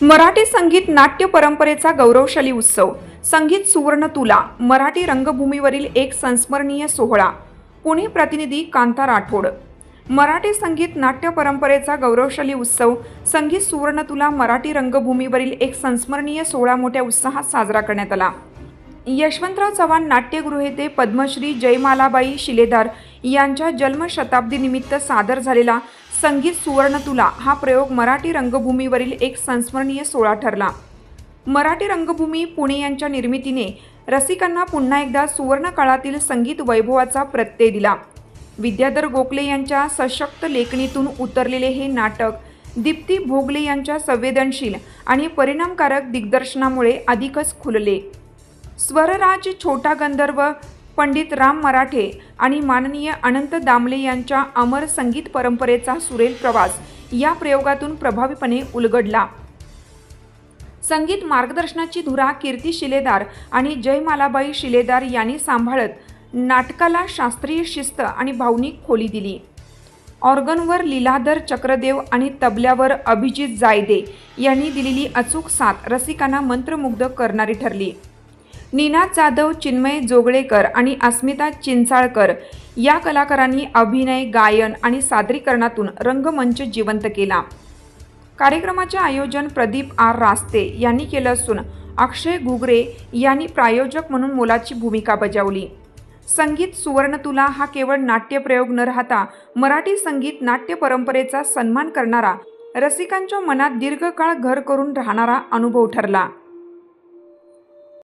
मराठी संगीत नाट्य परंपरेचा गौरवशाली उत्सव संगीत सुवर्ण तुला मराठी रंगभूमीवरील एक संस्मरणीय सोहळा। पुणे प्रतिनिधी कांता राठोड। मराठी संगीत नाट्य परंपरेचा गौरवशाली उत्सव संगीत सुवर्ण तुला मराठी रंगभूमीवरील एक संस्मरणीय सोहळा मोठ्या उत्साहात साजरा करण्यात आला। यशवंतराव चव्हाण नाट्यगृह येथे पद्मश्री जयमालाबाई शिलेदार यांच्या जन्मशताब्दीनिमित्त सादर झालेला संगीत सुवर्ण तुला हा प्रयोग मराठी रंगभूमीवरील एक संस्मरणीय सोहळा ठरला। मराठी रंगभूमी पुणे यांच्या निर्मितीने रसिकांना पुन्हा एकदा सुवर्ण काळातील संगीत वैभवाचा प्रत्यय दिला। विद्याधर गोखले यांच्या सशक्त लेखणीतून उतरलेले हे नाटक दीप्ती भोगले यांच्या संवेदनशील आणि परिणामकारक दिग्दर्शनामुळे अधिकच खुलले। स्वरराज छोटा गंधर्व पंडित राम मराठे आणि माननीय अनंत दामले यांच्या अमर संगीत परंपरेचा सुरेल प्रवास या प्रयोगातून प्रभावीपणे उलगडला। संगीत मार्गदर्शनाची धुरा कीर्ती शिलेदार आणि जयमालाबाई शिलेदार यांनी सांभाळत नाटकाला शास्त्रीय शिस्त आणि भावनिक खोली दिली। ऑर्गनवर लीलाधर चक्रदेव आणि तबल्यावर अभिजित जायदे यांनी दिलेली अचूक साथ रसिकांना मंत्रमुग्ध करणारी ठरली। निनाद जाधव, चिन्मय जोगळेकर आणि अस्मिता चिंचाळकर या कलाकारांनी अभिनय, गायन आणि सादरीकरणातून रंगमंच जिवंत केला। कार्यक्रमाचे आयोजन प्रदीप आर रास्ते यांनी केले असून अक्षय घुगरे यांनी प्रायोजक म्हणून मोलाची भूमिका बजावली। संगीत सुवर्ण तुला हा केवळ नाट्यप्रयोग न राहता मराठी संगीत नाट्य परंपरेचा सन्मान करणारा, रसिकांच्या मनात दीर्घकाळ घर करून राहणारा अनुभव ठरला।